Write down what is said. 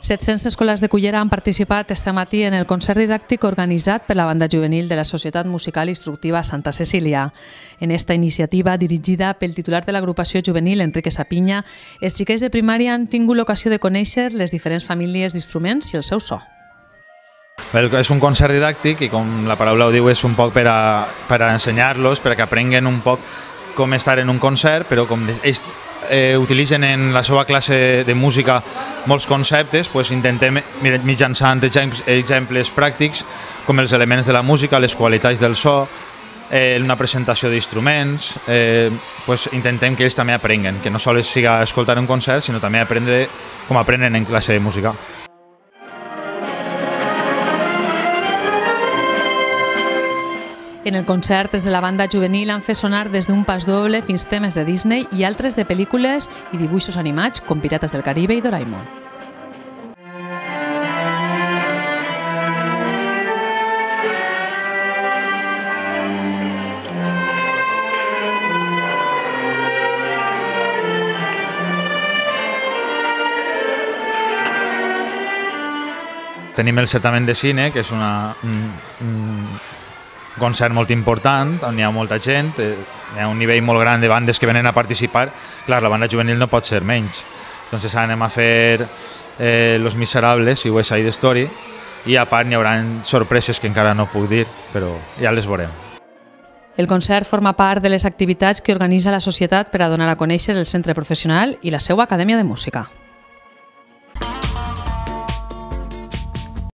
700 escoles de Cullera han participat este matí en el concert didàctic organitzat per la banda juvenil de la Societat Musical Instructiva Santa Cecília. En esta iniciativa, dirigida pel titular de l'agrupació juvenil, Enrique Sapinya, els xiquets de primària han tingut l'ocasió de conèixer les diferents famílies d'instruments i el seu so. És un concert didàctic i, com la paraula ho diu, és un poc per a ensenyar-los, per a que aprenguen un poc com estar en un concert, però com ells utilitzen en la seva classe de música molts conceptes, intentem, mitjançant exemples pràctics, com els elements de la música, les qualitats del so, una presentació d'instruments, intentem que ells també aprenguen, que no sols siga escoltar un concert, sinó també aprendre com aprenen en classe de música. En el concert, des de la banda juvenil han fet sonar des d'un pas doble fins temes de Disney i altres de pel·lícules i dibuixos animats com Pirates del Caribe i Doraemon. Tenim el certamen de cine, que és un concert molt important, on hi ha molta gent, hi ha un nivell molt gran de bandes que venen a participar. Clar, la banda juvenil no pot ser menys. Entonces anem a fer Los Miserables i West Side Story, i a part hi haurà sorpreses que encara no puc dir, però ja les veurem. El concert forma part de les activitats que organitza la societat per a donar a conèixer el centre professional i la seva acadèmia de música.